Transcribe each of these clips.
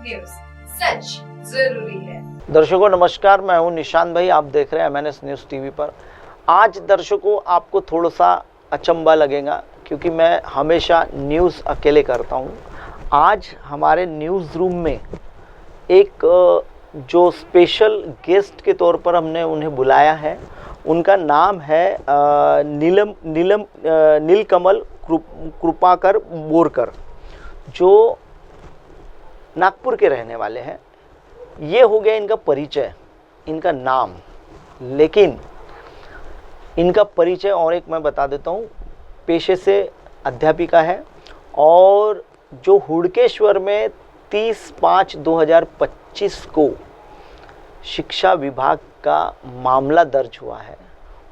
News, सच जरूरी है। दर्शकों नमस्कार, मैं हूं निशांत भाई। आप देख रहे हैं MNS न्यूज़ टीवी पर। आज दर्शकों आपको थोड़ा सा अचंबा लगेगा क्योंकि मैं हमेशा न्यूज़ अकेले करता हूं। आज हमारे न्यूज़ रूम में एक जो स्पेशल गेस्ट के तौर पर हमने उन्हें बुलाया है, उनका नाम है नीलकमल कृपाकर बोरकर, जो नागपुर के रहने वाले हैं। ये हो गया इनका परिचय, इनका नाम। लेकिन इनका परिचय और एक मैं बता देता हूँ, पेशे से अध्यापिका है और जो हुड़केश्वर में 30/5/2025 को शिक्षा विभाग का मामला दर्ज हुआ है,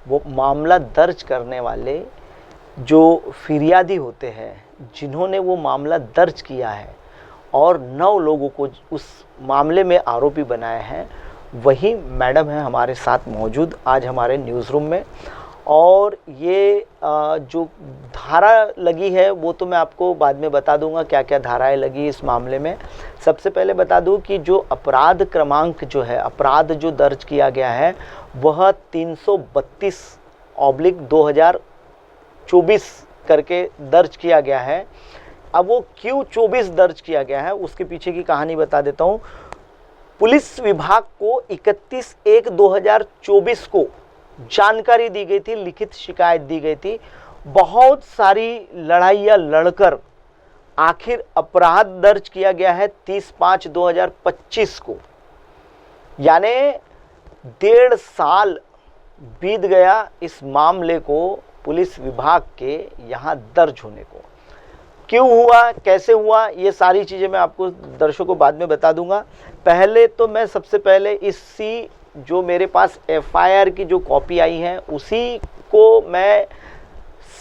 वो मामला दर्ज करने वाले जो फिरियादी होते हैं, जिन्होंने वो मामला दर्ज किया है और 9 लोगों को उस मामले में आरोपी बनाया है, वही मैडम है हमारे साथ मौजूद आज हमारे न्यूज़ रूम में। और ये जो धारा लगी है वो तो मैं आपको बाद में बता दूंगा, क्या क्या धाराएं लगी इस मामले में। सबसे पहले बता दूं कि जो अपराध क्रमांक जो है, अपराध जो दर्ज किया गया है वह 332/2024 करके दर्ज किया गया है। अब वो क्यों 24 दर्ज किया गया है उसके पीछे की कहानी बता देता हूँ। पुलिस विभाग को 31/1/2024 को जानकारी दी गई थी, लिखित शिकायत दी गई थी। बहुत सारी लड़ाइयाँ लड़कर आखिर अपराध दर्ज किया गया है 30/5/2025 को, यानी 1.5 साल बीत गया इस मामले को पुलिस विभाग के यहाँ दर्ज होने को। क्यों हुआ, कैसे हुआ, ये सारी चीज़ें मैं आपको दर्शकों को बाद में बता दूंगा। पहले तो मैं सबसे पहले इसी जो मेरे पास FIR की जो कॉपी आई है उसी को मैं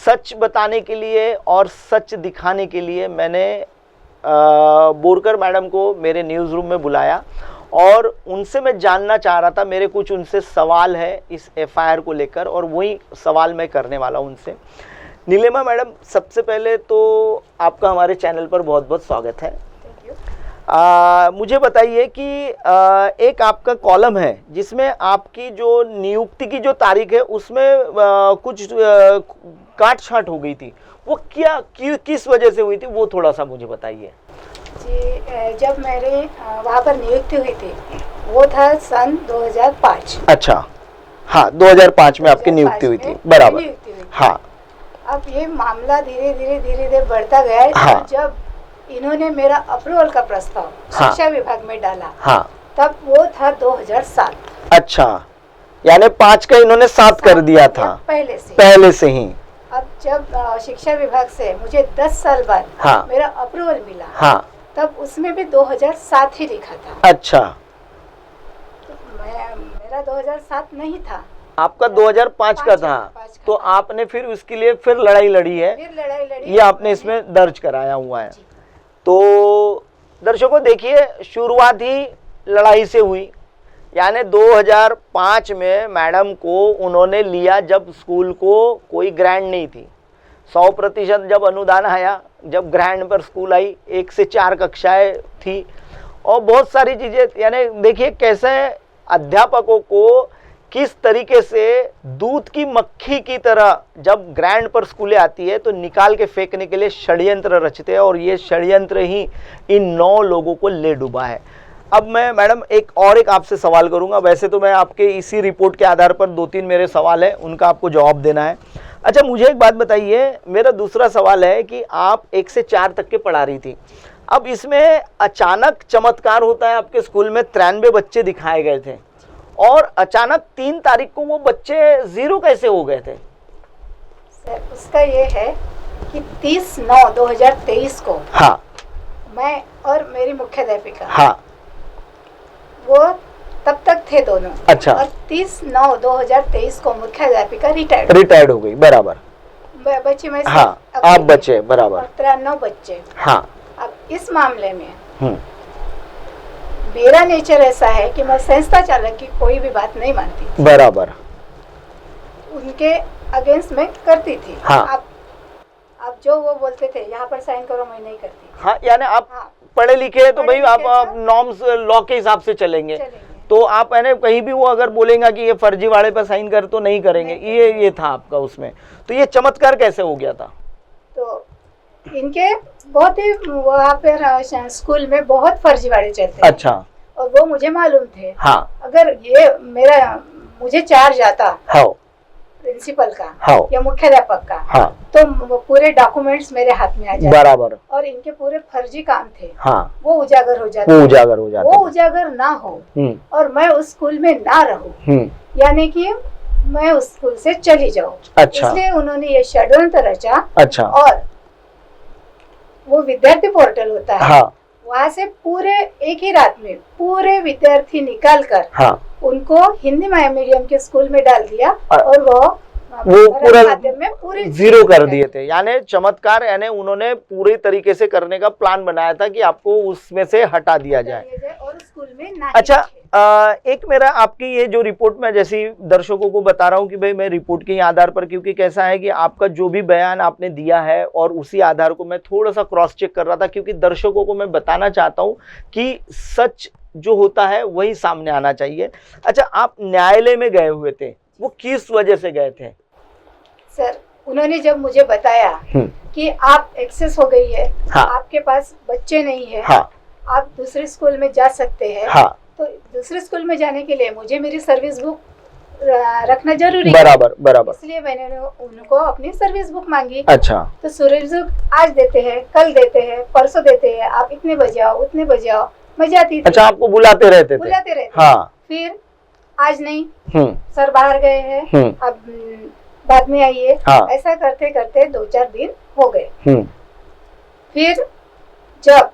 सच बताने के लिए और सच दिखाने के लिए मैंने बोरकर मैडम को मेरे न्यूज़ रूम में बुलाया और उनसे मैं जानना चाह रहा था, मेरे कुछ उनसे सवाल है इस FIR को लेकर और वही सवाल मैं करने वाला हूँ उनसे। नीलिमा मैडम, सबसे पहले तो आपका हमारे चैनल पर बहुत बहुत स्वागत है। मुझे बताइए कि एक आपका कॉलम है जिसमें आपकी जो नियुक्ति की जो तारीख है उसमें कुछ काट छांट हो गई थी, वो किस वजह से हुई थी, वो थोड़ा सा मुझे बताइए। जी, जब मेरे वहाँ पर नियुक्ति हुई थी वो था सन 2005। अच्छा, हाँ 2005 में आपकी नियुक्ति हुई थी, बराबर। हाँ, अब ये मामला धीरे धीरे बढ़ता गया है। हाँ, जब इन्होंने मेरा अप्रूवल का प्रस्ताव शिक्षा विभाग में डाला, हाँ, तब वो था 2007। अच्छा, यानी 5 का इन्होंने 7 कर दिया था पहले से ही। अब जब शिक्षा विभाग से मुझे 10 साल बाद हाँ, मेरा अप्रूवल मिला, हाँ, तब उसमें भी 2007 ही लिखा था। अच्छा, तो मेरा 2007 नहीं था, आपका 2005 का था। तो आपने फिर उसके लिए फिर लड़ाई लड़ी है, ये आपने इसमें दर्ज कराया हुआ है। तो दर्शकों देखिए, शुरुआत ही लड़ाई से हुई। यानी 2005 में मैडम को उन्होंने लिया जब स्कूल को कोई ग्रांट नहीं थी, 100% जब अनुदान आया, जब ग्रांट पर स्कूल आई, 1 से 4 कक्षाएं थी और बहुत सारी चीज़ें। यानी देखिए कैसे अध्यापकों को किस तरीके से दूध की मक्खी की तरह जब ग्रांड पर स्कूलें आती है तो निकाल के फेंकने के लिए षड्यंत्र रचते हैं, और ये षड्यंत्र ही इन 9 लोगों को ले डूबा है। अब मैं मैडम एक आपसे सवाल करूंगा। वैसे तो मैं आपके इसी रिपोर्ट के आधार पर 2-3 मेरे सवाल है, उनका आपको जवाब देना है। अच्छा, मुझे एक बात बताइए, मेरा दूसरा सवाल है कि आप 1 से 4 तक के पढ़ा रही थी। अब इसमें अचानक चमत्कार होता है, आपके स्कूल में 93 बच्चे दिखाए गए थे और अचानक 3 तारीख को वो बच्चे 0 कैसे हो गए थे? सर, उसका ये है कि 30/9/2023 को हाँ, मैं और मेरी मुख्याध्यापिका, हाँ, वो तब तक थे दोनों। अच्छा, और 30/9/2023 को मुख्याध्यापिका रिटायर्ड हो गई, बराबर। बच्चे में से हाँ, आप बच्चे, बराबर। 93 बच्चे। हाँ, अब इस मामले में मेरा नेचर ऐसा है कि मैं संस्था चालक की कोई भी बात नहीं मानती, बराबर। उनके अगेंस्ट में करती थी। हाँ, अब जो वो बोलते थे यहाँ पर साइन करो, मैं नहीं करती। हाँ, यानी आप हाँ, पढ़े लिखे हैं तो पढ़े भाई लिखे आप तो- नॉर्म्स लॉ के हिसाब से चलेंगे। चलेंगे। तो आप है ना कहीं भी वो अगर बोलेगा कि ये फर्जीवाड़े पर साइन कर तो नहीं करेंगे, नहीं ये था आपका उसमें। तो ये चमत्कार कैसे हो गया था? तो इनके बहुत ही वहाँ पे स्कूल में बहुत फर्जीवाड़े चलते हैं। अच्छा। और वो मुझे मालूम थे। हाँ अगर ये मुझे चार्ज आता हाँ प्रिंसिपल का हाँ या मुख्याध्यापक का, हाँ तो वो पूरे डॉक्यूमेंट्स मेरे हाथ में आ जाते बराबर। और इनके पूरे फर्जी काम थे हाँ वो उजागर हो जाते। वो उजागर हो जाते। वो उजागर ना हो और मैं उस स्कूल में ना रहूं, यानी कि मैं उस स्कूल से चली जाऊं। अच्छा। इसलिए उन्होंने ये षड्यंत्र रचा। अच्छा। और वो विद्यार्थी पोर्टल होता है, हाँ वहाँ से पूरे एक ही रात में पूरे विद्यार्थी निकाल कर हाँ उनको हिंदी मीडियम के स्कूल में डाल दिया और वो पूरा माध्यम में पूरी जीरो कर दिए थे। यानी चमत्कार, यानी उन्होंने पूरी तरीके से करने का प्लान बनाया था कि आपको उसमें से हटा दिया जाए और स्कूल में ना। अच्छा, एक मेरा आपकी ये जो रिपोर्ट में जैसी दर्शकों को बता रहा हूँ कि भाई मैं रिपोर्ट के आधार पर, क्योंकि कैसा है कि आपका जो भी बयान आपने दिया है और उसी आधार को मैं थोड़ा सा क्रॉस चेक कर रहा था, क्योंकि दर्शकों को मैं बताना चाहता हूँ कि सच जो होता है वही सामने आना चाहिए। अच्छा, आप न्यायालय में गए हुए थे, वो किस वजह से गए थे? सर, उन्होंने जब मुझे बताया कि आप एक्सेस हो गई है, हाँ, आपके पास बच्चे नहीं है, हाँ, आप दूसरे स्कूल में जा सकते हैं, हाँ, तो दूसरे स्कूल में जाने के लिए मुझे मेरी सर्विस बुक रखना जरूरी है। बराबर बराबर। इसलिए मैंने उनको अपनी सर्विस बुक मांगी। अच्छा। तो सर्विस बुक आज देते हैं, कल देते हैं, परसों देते हैं, आप इतने बजे आओ, उतने बजे आओ। मैं जाती थी। अच्छा, आपको बुलाते रहते थे? हाँ। फिर आज नहीं, सर बाहर गए हैं, अब बाद में आइए। हाँ। ऐसा करते करते 2-4 दिन हो गए। फिर जब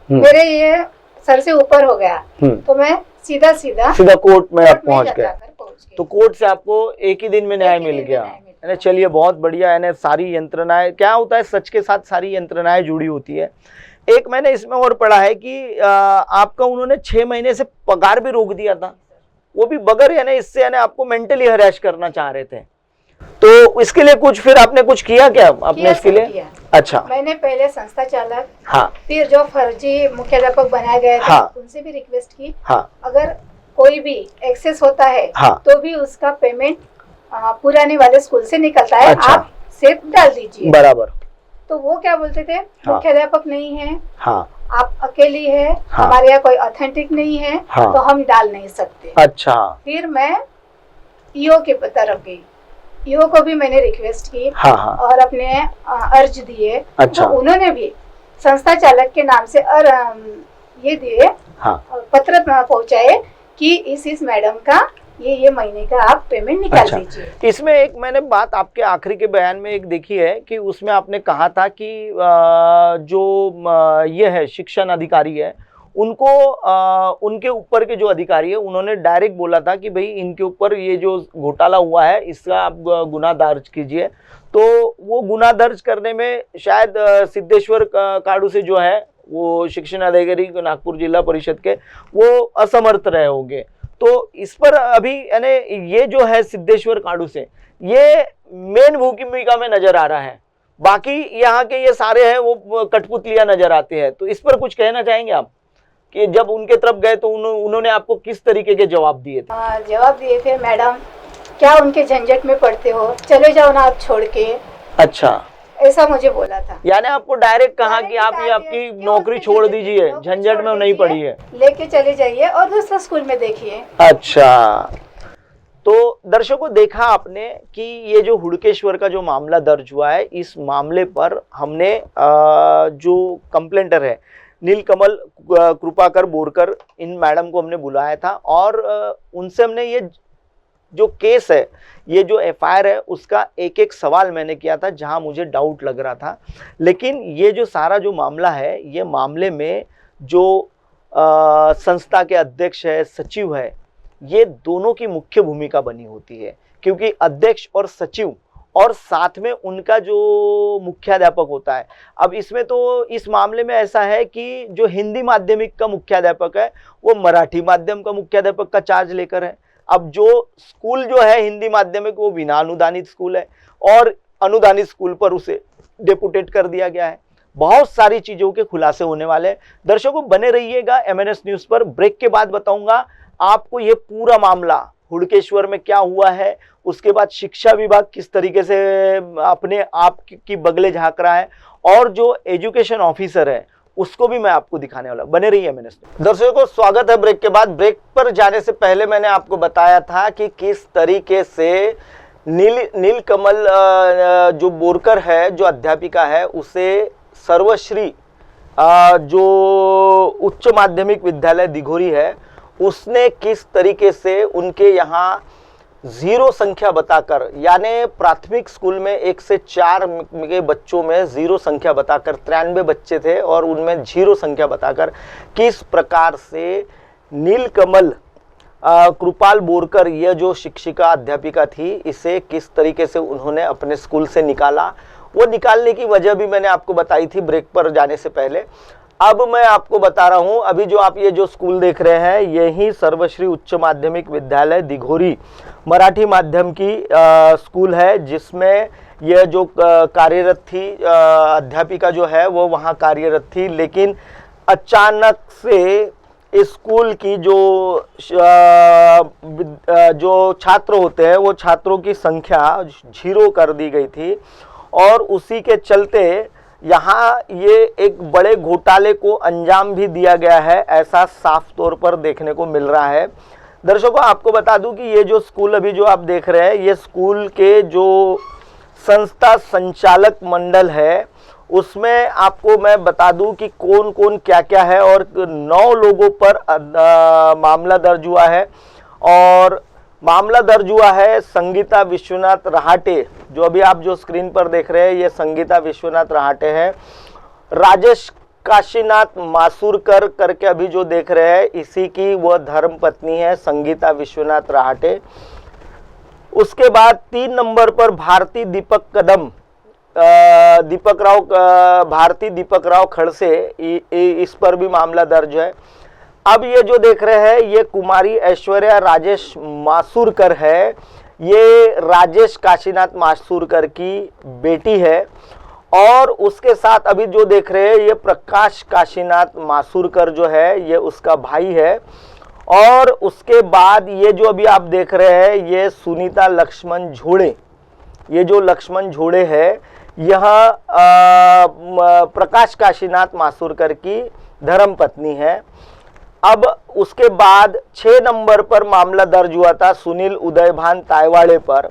मेरे ये सर से ऊपर हो गया तो मैं सीधा कोर्ट में आप पहुंच गए। गए। तो कोर्ट से आपको एक ही दिन में न्याय मिल गया। चलिए, बहुत बढ़िया। यानी सारी यंत्रणाएं, क्या होता है सच के साथ सारी यंत्रणाएं जुड़ी होती है। एक मैंने इसमें और पढ़ा है कि आपका उन्होंने 6 महीने से पगार भी रोक दिया था, वो भी बगैर, यानी इससे यानी आपको मेंटली हरास करना चाह रहे थे। तो इसके लिए कुछ फिर आपने कुछ किया क्या अपने इसके लिए? अच्छा। मैंने पहले संस्था चालक, हाँ, फिर जो फर्जी मुख्याध्यापक बनाए गए थे, हाँ, उनसे भी रिक्वेस्ट की, हाँ, अगर कोई भी एक्सेस होता है, हाँ, तो भी उसका पेमेंट पुराने वाले स्कूल से निकलता है। अच्छा। आप सिर्फ डाल दीजिए। बराबर। तो वो क्या बोलते थे, हाँ, मुख्याध्यापक नहीं है, हाँ, आप अकेली है, हाँ, हमारे यहाँ कोई ऑथेंटिक नहीं है, हाँ, तो हम डाल नहीं सकते। अच्छा। फिर मैं ईओ के तरफ गई, ईओ को भी मैंने रिक्वेस्ट की, हाँ, हाँ, और अपने अर्ज दिए। अच्छा। तो उन्होंने भी संस्था चालक के नाम से ये दिए, हाँ, पत्र पहुंचाए कि इस मैडम का ये महीने का आप पेमेंट निकाल दीजिए। इसमें एक मैंने बात आपके आखिरी के बयान में एक देखी है कि उसमें आपने कहा था कि जो ये है शिक्षण अधिकारी है, उनको उनके ऊपर के जो अधिकारी है उन्होंने डायरेक्ट बोला था कि भाई इनके ऊपर ये जो घोटाला हुआ है इसका आप गुनाह दर्ज कीजिए। तो वो गुनाह दर्ज करने में शायद सिद्धेश्वर काड़ू से जो है वो शिक्षण अधिकारी नागपुर जिला परिषद के, वो असमर्थ रहे होंगे। तो इस पर अभी यानी ये जो है सिद्धेश्वर काड़ू से ये मेन भूमिका में नजर आ रहा है, बाकी यहाँ के ये सारे हैं वो कठपुतलियां नजर आते हैं। तो इस पर कुछ कहना चाहेंगे आप कि जब उनके तरफ गए तो उन्होंने आपको किस तरीके के जवाब दिए थे? जवाब दिए थे, मैडम क्या उनके झंझट में पड़ते हो, चले जाओ ना आप छोड़ के। अच्छा, ऐसा मुझे बोला था। यानी आपको डायरेक्ट कहा कि आप ये आपकी नौकरी छोड़ दीजिए, झंझट में नहीं पड़ी है, लेके चले जाइए और दूसरा स्कूल में देखिए। अच्छा, तो दर्शकों देखा आपने कि ये जो हुड़केश्वर का जो मामला दर्ज हुआ है, इस मामले पर हमने जो कंप्लेंटर है नीलकमल कृपाकर बोरकर, इन मैडम को हमने बुलाया था और उनसे हमने ये जो केस है, ये जो एफआईआर है, उसका एक एक सवाल मैंने किया था जहां मुझे डाउट लग रहा था। लेकिन ये जो सारा जो मामला है, ये मामले में जो संस्था के अध्यक्ष है, सचिव है, ये दोनों की मुख्य भूमिका बनी होती है, क्योंकि अध्यक्ष और सचिव और साथ में उनका जो मुख्याध्यापक होता है। अब इसमें तो इस मामले में ऐसा है कि जो हिंदी माध्यमिक का मुख्याध्यापक है वो मराठी माध्यम का मुख्याध्यापक का चार्ज लेकर है। अब जो स्कूल जो है हिंदी माध्यमिक वो बिना अनुदानित स्कूल है, और अनुदानित स्कूल पर उसे डेपुटेट कर दिया गया है। बहुत सारी चीजों के खुलासे होने वाले हैं। दर्शकों बने रहिएगा MNS न्यूज पर। ब्रेक के बाद बताऊंगा आपको ये पूरा मामला हुड़केश्वर में क्या हुआ है, उसके बाद शिक्षा विभाग किस तरीके से अपने आप की बगले झांक रहा है, और जो एजुकेशन ऑफिसर है उसको भी मैं आपको दिखाने वाला। बने रहिए MNS। दर्शकों स्वागत है ब्रेक के बाद। ब्रेक पर जाने से पहले मैंने आपको बताया था कि किस तरीके से नीलकमल जो बोरकर है, जो अध्यापिका है, उसे सर्वश्री जो उच्च माध्यमिक विद्यालय दिघोरी है, उसने किस तरीके से उनके यहाँ 0 संख्या बताकर, यानी प्राथमिक स्कूल में 1 से 4 के बच्चों में 0 संख्या बताकर, 93 बच्चे थे और उनमें 0 संख्या बताकर किस प्रकार से नीलकमल कृपाल बोरकर, यह जो शिक्षिका अध्यापिका थी, इसे किस तरीके से उन्होंने अपने स्कूल से निकाला। वो निकालने की वजह भी मैंने आपको बताई थी ब्रेक पर जाने से पहले। अब मैं आपको बता रहा हूं, अभी जो आप ये जो स्कूल देख रहे हैं, यही सर्वश्री उच्च माध्यमिक विद्यालय दिघोरी मराठी माध्यम की स्कूल है, जिसमें यह जो कार्यरत थी अध्यापिका जो है वो वहाँ कार्यरत थी। लेकिन अचानक से स्कूल की जो छात्र होते हैं वो छात्रों की संख्या 0 कर दी गई थी, और उसी के चलते यहाँ ये एक बड़े घोटाले को अंजाम भी दिया गया है, ऐसा साफ तौर पर देखने को मिल रहा है। दर्शकों आपको बता दूं कि ये जो स्कूल अभी जो आप देख रहे हैं, ये स्कूल के जो संस्था संचालक मंडल है, उसमें आपको मैं बता दूं कि कौन कौन क्या क्या है, और 9 लोगों पर मामला दर्ज हुआ है। और मामला दर्ज हुआ है संगीता विश्वनाथ रहाटे, जो अभी आप जो स्क्रीन पर देख रहे हैं, ये संगीता विश्वनाथ रहाटे है। राजेश काशीनाथ मासूरकर करके अभी जो देख रहे हैं, इसी की वह धर्म पत्नी है संगीता विश्वनाथ रहाटे। उसके बाद 3 नंबर पर भारती दीपक कदम, भारती दीपक राव खड़से, इस पर भी मामला दर्ज है। अब ये जो देख रहे हैं, ये कुमारी ऐश्वर्या राजेश मासूरकर है, ये राजेश काशीनाथ मासूरकर की बेटी है। और उसके साथ अभी जो देख रहे हैं, ये प्रकाश काशीनाथ मासूरकर जो है, ये उसका भाई है। और उसके बाद ये जो अभी आप देख रहे हैं, ये सुनीता लक्ष्मण झोड़े, ये जो लक्ष्मण झोड़े है, यह प्रकाश काशीनाथ मासूरकर की धर्म पत्नी है। अब उसके बाद 6 नंबर पर मामला दर्ज हुआ था सुनील उदयभान तायवाड़े पर।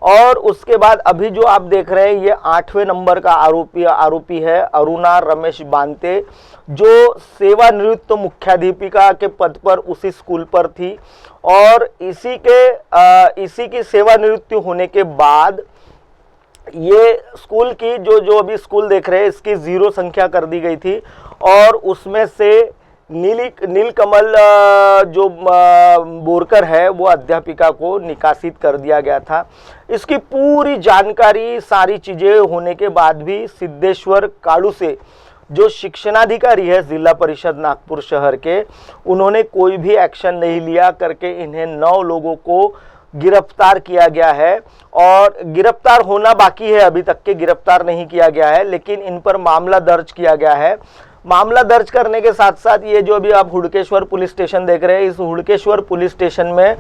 और उसके बाद अभी जो आप देख रहे हैं, ये 8वें नंबर का आरोपी है अरुणा रमेश बांते, जो सेवानिवृत्त मुख्याध्यापिका के पद पर उसी स्कूल पर थी। और इसी की सेवानिवृत्ति होने के बाद ये स्कूल की जो अभी स्कूल देख रहे हैं, इसकी 0 संख्या कर दी गई थी, और उसमें से नीलकमल जो बोरकर है, वो अध्यापिका को निकासित कर दिया गया था। इसकी पूरी जानकारी, सारी चीज़ें होने के बाद भी सिद्धेश्वर काड़ू से, जो शिक्षणाधिकारी है जिला परिषद नागपुर शहर के, उन्होंने कोई भी एक्शन नहीं लिया करके इन्हें 9 लोगों को गिरफ्तार किया गया है। और गिरफ्तार होना बाकी है, अभी तक के गिरफ्तार नहीं किया गया है, लेकिन इन पर मामला दर्ज किया गया है। मामला दर्ज करने के साथ साथ ये जो अभी आप हुड़केश्वर पुलिस स्टेशन देख रहे हैं, इस हुड़केश्वर पुलिस स्टेशन में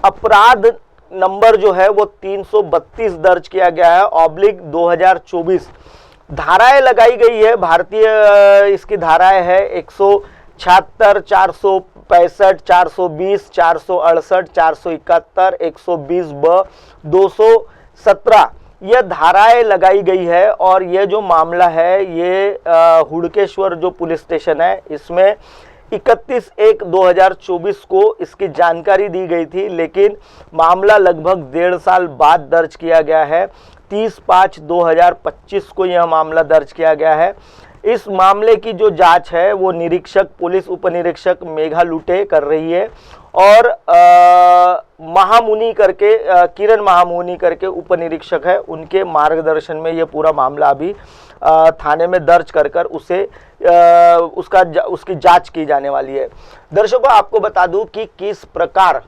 अपराध नंबर जो है वो 332 दर्ज किया गया है /2024। धाराएं लगाई गई है भारतीय, इसकी धाराएं है 176, 465, 420, 468, 471, 120(ब), 217 यह धाराएं लगाई गई है। और ये जो मामला है, ये हुड़केश्वर जो पुलिस स्टेशन है, इसमें 31/1/2024 को इसकी जानकारी दी गई थी, लेकिन मामला लगभग 1.5 साल बाद दर्ज किया गया है। 30/5/2025 को यह मामला दर्ज किया गया है। इस मामले की जो जांच है वो निरीक्षक पुलिस उपनिरीक्षक मेघा लुटे कर रही है। और महामुनि करके किरण महामुनि करके उपनिरीक्षक है, उनके मार्गदर्शन में ये पूरा मामला अभी थाने में दर्ज कर उसे उसकी जांच की जाने वाली है। दर्शकों आपको बता दूं कि किस प्रकार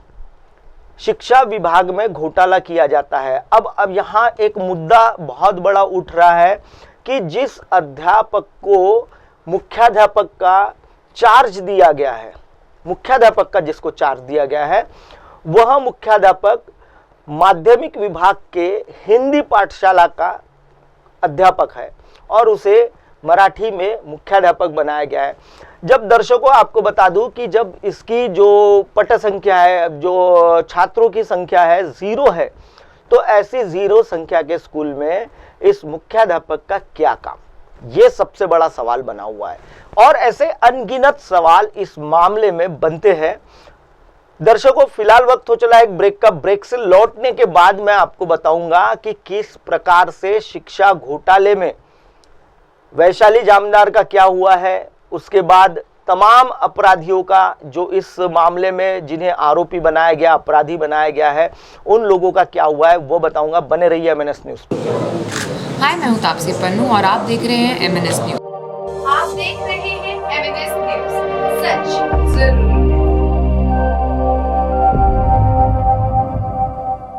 शिक्षा विभाग में घोटाला किया जाता है। अब यहाँ एक मुद्दा बहुत बड़ा उठ रहा है कि जिस अध्यापक को मुख्याध्यापक का चार्ज दिया गया है, मुख्याध्यापक का जिसको चार्ज दिया गया है, वह मुख्याध्यापक माध्यमिक विभाग के हिंदी पाठशाला का अध्यापक है और उसे मराठी में मुख्याध्यापक बनाया गया है। जब दर्शकों आपको बता दूं कि जब इसकी जो पट संख्या है, जो छात्रों की संख्या है 0 है, तो ऐसी 0 संख्या के स्कूल में इस मुख्याध्यापक का क्या काम, ये सबसे बड़ा सवाल बना हुआ है। और ऐसे अनगिनत सवाल इस मामले में बनते हैं। दर्शकों फिलहाल वक्त हो चला है एक ब्रेक का। ब्रेक से लौटने के बाद मैं आपको बताऊंगा कि किस प्रकार से शिक्षा घोटाले में वैशाली जामदार का क्या हुआ है, उसके बाद तमाम अपराधियों का जो इस मामले में जिन्हें आरोपी बनाया गया, अपराधी बनाया गया है, उन लोगों का क्या हुआ है वो बताऊंगा। बने रहिए MNS न्यूज पर। हाय, मैं हूं तापसी पन्नू और आप देख रहे हैं MNS न्यूज। आप देख रहे हैं MNS न्यूज, सच जरूरी